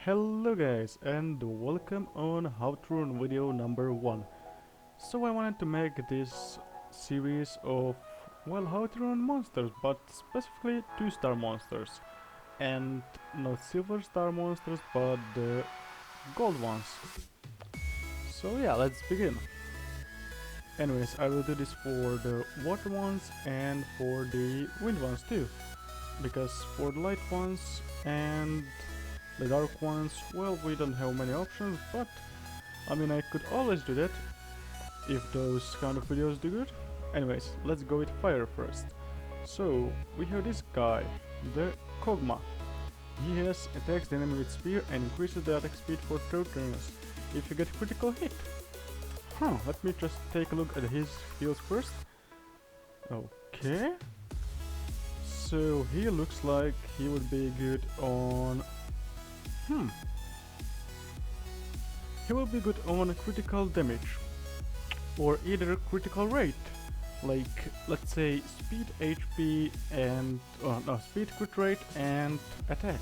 Hello guys and welcome on How to Run video number 1. So I wanted to make this series of, well, how to run monsters, but specifically 2-star monsters. And not silver star monsters, but the gold ones. So yeah, let's begin. Anyways, I will do this for the water ones and for the wind ones too. Because for the light ones and the dark ones, well, we don't have many options, but I mean, I could always do that if those kind of videos do good. Anyways, let's go with fire first. So, we have this guy, the Kog'Maw. He has attacks the enemy with spear and increases the attack speed for 2 turns if you get critical hit. Let me just take a look at his skills first. Okay. So he looks like he would be good on... He will be good on critical damage. Or either critical rate. Like, let's say, speed, HP and... no, speed, crit rate and attack.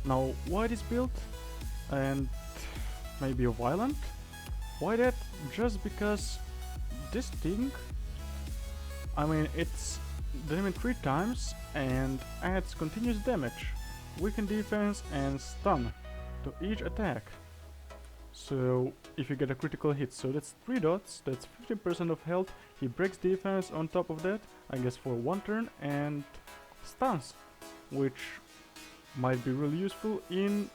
Now, why this build? And maybe a violent? Why that? Just because this thing... I mean, it's damage 3 times and adds continuous damage, weaken defense and stun to each attack. So if you get a critical hit, so that's 3 dots, that's 15% of health, he breaks defense on top of that, I guess for 1 turn, and stuns, which might be really useful in...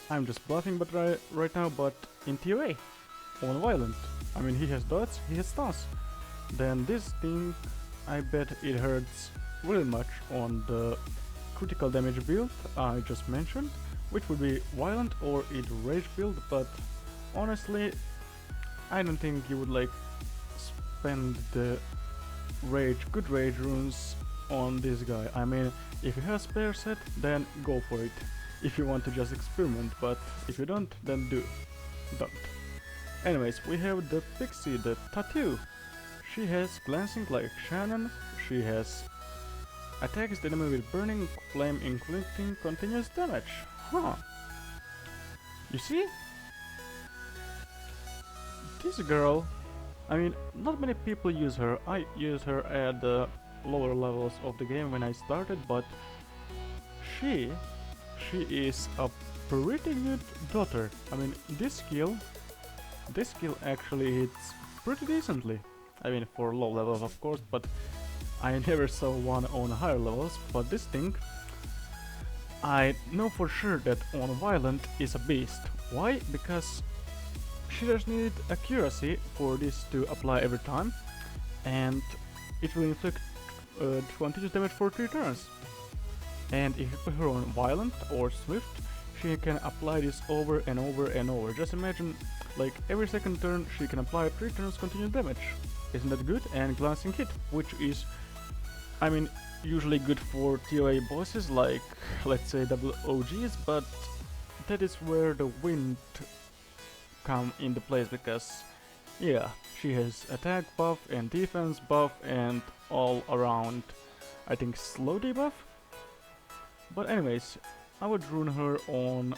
I'm just bluffing but right now, but in TOA, on violent. I mean, he has dots, he has stuns. Then this thing, I bet it hurts really much on the critical damage build I just mentioned, which would be violent or either rage build, but honestly I don't think you would like spend the good rage runes on this guy. I mean, if you have a spare set, then go for it if you want to just experiment, but if you don't, then don't. Anyways, we have the pixie, the tattoo. She has glancing like Shannon, she has attacks the enemy with burning flame inflicting continuous damage. You see? This girl, I mean, not many people use her. I use her at the lower levels of the game when I started, but she is a pretty good daughter. I mean, this skill actually hits pretty decently. I mean, for low levels of course, but I never saw one on higher levels. But this thing, I know for sure that on violent is a beast. Why? Because she just need accuracy for this to apply every time, and it will inflict continuous damage for 3 turns. And if you put her on violent or swift, she can apply this over and over and over. Just imagine, like, every second turn she can apply 3 turns continuous damage. Isn't that good? And glancing hit, which is, I mean, usually good for TOA bosses like, let's say, double OGs, but that is where the wind come into place, because yeah, she has attack buff and defense buff and all around, I think, slow debuff. But anyways, I would rune her on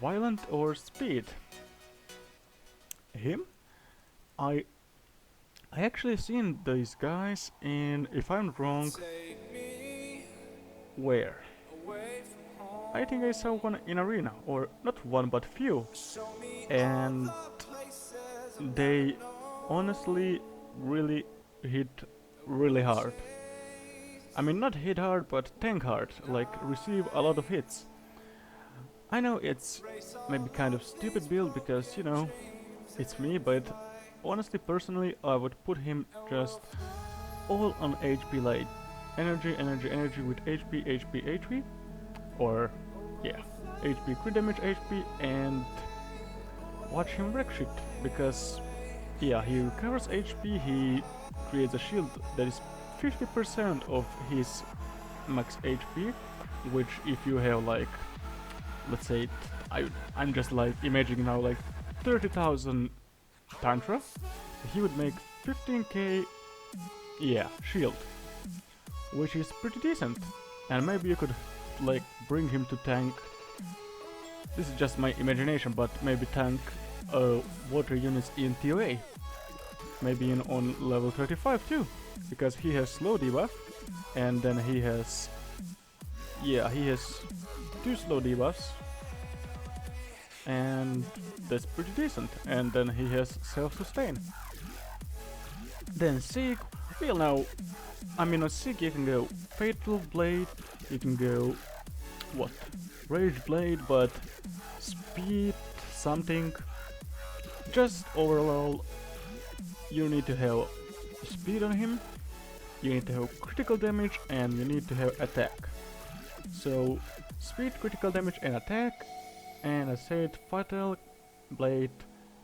violent or speed. Him? I actually seen these guys in, if I'm wrong, where? I think I saw one in arena, or not one but few, and they honestly really hit really hard. I mean, not hit hard, but tank hard, like receive a lot of hits. I know it's maybe kind of stupid build because, you know, it's me, but honestly, personally, I would put him just all on HP, like energy with HP, or yeah, HP crit damage HP, and watch him wreck shit, because yeah, he recovers HP, he creates a shield that is 50% of his max HP, which if you have like, let's say, I'm just like imagining now like 30,000 Tantra, he would make 15k, yeah, shield, which is pretty decent. And maybe you could like bring him to tank This is just my imagination, but maybe tank water units in TOA. Maybe on level 35 too, because he has slow debuff, and then he has, yeah, he has 2 slow debuffs, and that's pretty decent. And then he has self-sustain. Then Sieg, well now, I mean on Sieg you can go Fatal Blade, you can go, what, Rage Blade, but speed something. Just overall, you need to have speed on him, you need to have critical damage, and you need to have attack. So speed, critical damage, and attack. And I said Fatal Blade,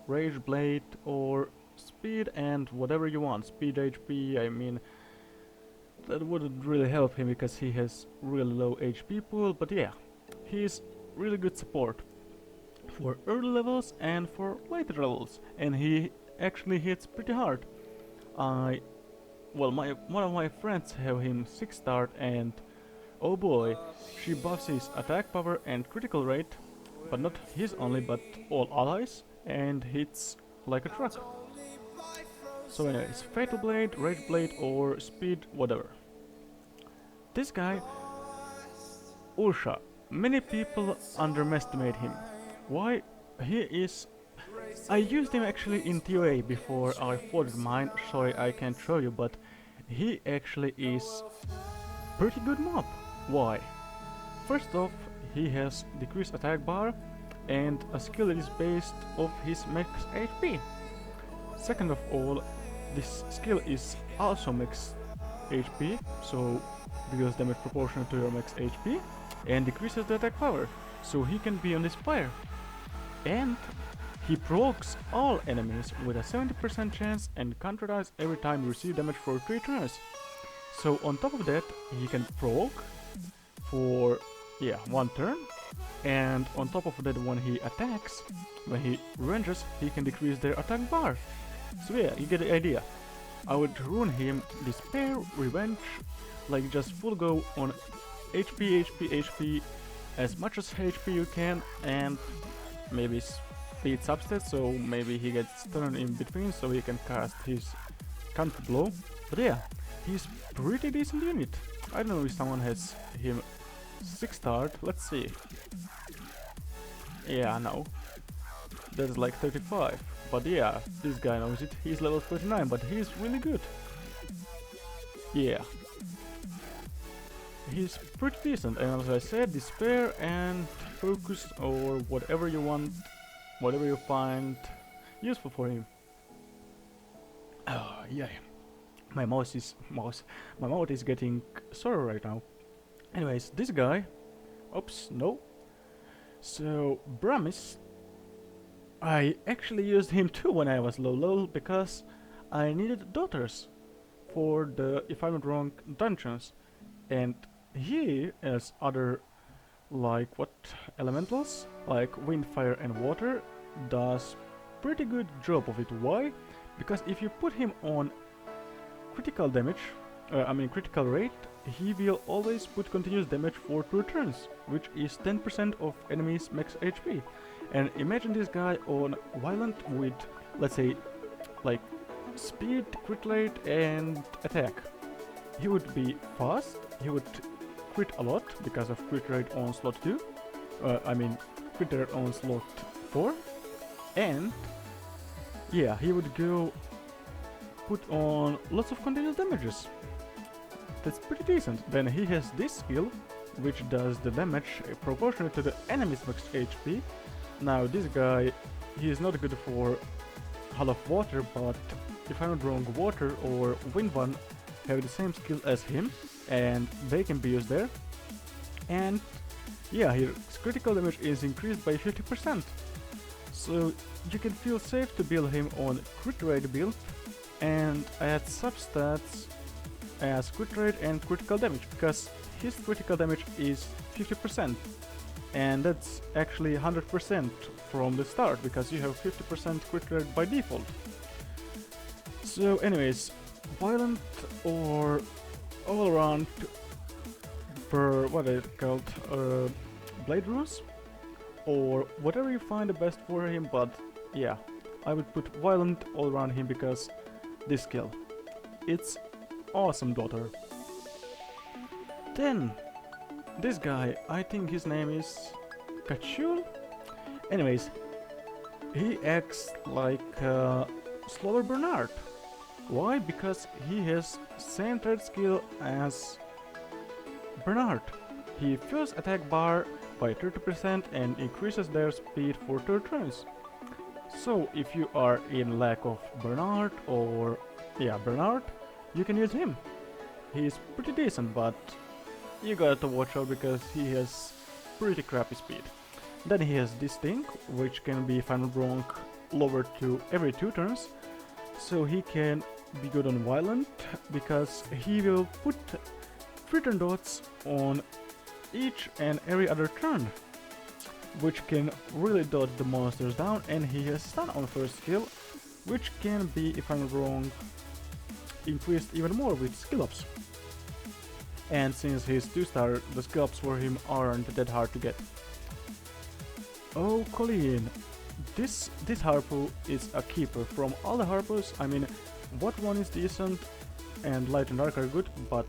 Rage Blade, or speed and whatever you want. Speed HP, I mean, that wouldn't really help him because he has really low HP pool, but yeah, he's really good support for early levels and for later levels, and he actually hits pretty hard. One of my friends have him 6-star, and oh boy, she buffs his attack power and critical rate, but not his only, but all allies, and hits like a truck. So anyways, Fatal Blade, Rage Blade, or Speed, whatever. This guy, Ursha, many people underestimate him. Why? He is... I used him actually in TOA before I forged mine, sorry I can't show you, but he actually is pretty good mob. Why? First off, he has decreased attack bar and a skill that is based off his max HP. Second of all, this skill is also max HP, so deals damage proportional to your max HP and decreases the attack power, so he can be on this fire. And he provokes all enemies with a 70% chance and counter dies every time you receive damage for 3 turns. So on top of that, he can provoke for 1 turn, and on top of that, when he attacks, when he ranges, he can decrease their attack bar. So yeah, you get the idea. I would rune him Despair, Revenge, like just full go on HP, HP, as much as HP you can, and maybe speed substats, so maybe he gets turned in between so he can cast his counter blow. But yeah, he's pretty decent unit. I don't know if someone has him 6-star, let's see. Yeah, no. That's like 35. But yeah, this guy knows it. He's level 39, but he's really good. Yeah. He's pretty decent, and as I said, Despair and Focus or whatever you want, whatever you find useful for him. Oh, yeah. My mouth is getting sore right now. Anyways, this guy... Oops, no. So, Bramis... I actually used him too when I was low because I needed daughters for the, if I'm not wrong, dungeons. And he, as other, like, what, elementals, like wind, fire and water, does pretty good job of it. Why? Because if you put him on critical damage, critical rate, he will always put continuous damage for 2 turns, which is 10% of enemies' max HP. And imagine this guy on violent with, let's say, like speed, crit rate and attack. He would be fast, he would crit a lot because of crit rate on slot 2, crit rate on slot 4, and yeah, he would go put on lots of continuous damages. That's pretty decent. Then he has this skill, which does the damage proportional to the enemy's max HP. Now this guy, he is not good for Hull of Water, but if I'm not wrong, Water or Wind One have the same skill as him, and they can be used there. And yeah, his critical damage is increased by 50%. So you can feel safe to build him on crit rate build and add substats as crit rate and critical damage, because his critical damage is 50%. And that's actually 100% from the start, because you have 50% crit rate by default. So anyways, violent or all around per what is it called, blade runes, or whatever you find the best for him, but yeah, I would put violent all around him because this skill, it's awesome, daughter. Then this guy, I think his name is Kachul. Anyways, he acts like Slower Bernard. Why? Because he has same threat skill as Bernard. He fills attack bar by 30% and increases their speed for 3 turns. So if you are in lack of Bernard or Bernard, you can use him. He's pretty decent, but you gotta watch out because he has pretty crappy speed. Then he has this thing, which can be, if I'm not wrong, lowered to every 2 turns. So he can be good on violent because he will put 3 turn dots on each and every other turn, which can really dodge the monsters down, and he has stun on first skill, which can be, if I'm not wrong, increased even more with skill ups. And since he's 2-star, the skill ups for him aren't that hard to get. Oh, Colleen, this Harpo is a keeper. From all the Harpos, I mean, what one is decent and light and dark are good, but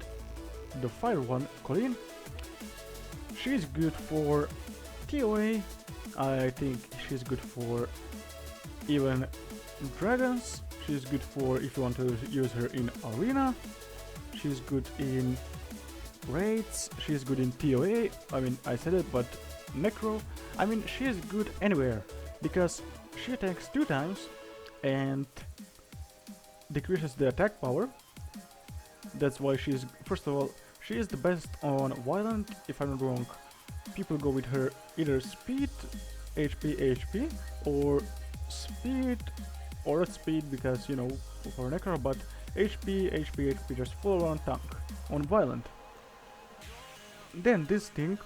the fire one, Colleen, she's good for TOA. I think she's good for even dragons. She's good for if you want to use her in arena. She's good in raids. She's good in TOA. I mean, I said it, but necro. I mean, she is good anywhere because she attacks 2 times and decreases the attack power. That's why she's, first of all, she is the best on violent. If I'm not wrong, people go with her either speed, HP, or speed, or not speed because, you know, for necro, but HP, just full on tank on violent. Then this thing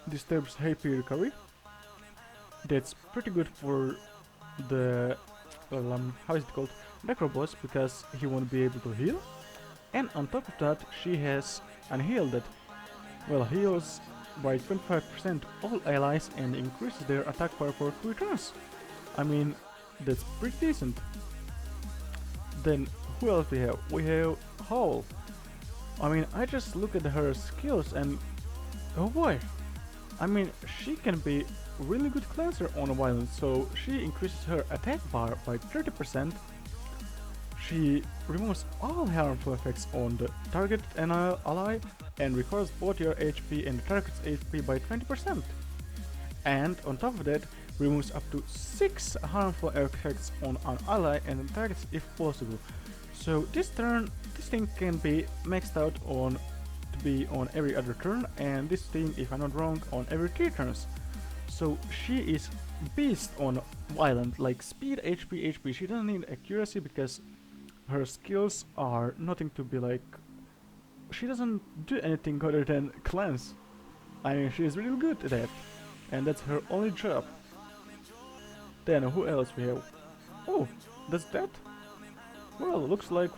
disturbs HP recovery. That's pretty good for the how is it called, necro boss, because he won't be able to heal. And on top of that, she has an heal that, well, heals by 25% all allies and increases their attack power for 3 turns. I mean, that's pretty decent. Then who else we have? We have Howl. I mean, I just look at her skills and oh boy, I mean, she can be really good cleanser on violence. So she increases her attack bar by 30%. She removes all harmful effects on the target and ally and recovers both your HP and the target's HP by 20%. And on top of that, removes up to 6 harmful effects on an ally and targets if possible. So this thing can be maxed out on to be on every other turn, and this thing, if I'm not wrong, on every 3 turns. So she is beast on violent, like speed, HP. She doesn't need accuracy because her skills are nothing to be like. She doesn't do anything other than cleanse. I mean, she is really good at that, and that's her only job. Then who else we have? Oh, that's that? Well, looks like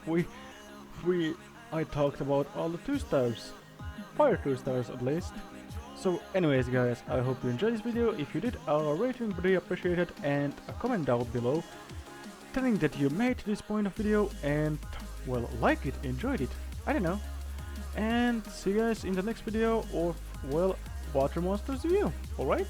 I talked about all the 2-stars. Fire 2-stars at least. So anyways guys, I hope you enjoyed this video. If you did, a rating would be appreciated, and a comment down below telling that you made this point of video and, well, like it, enjoyed it, I don't know. And see you guys in the next video of, well, Water Monsters View, alright?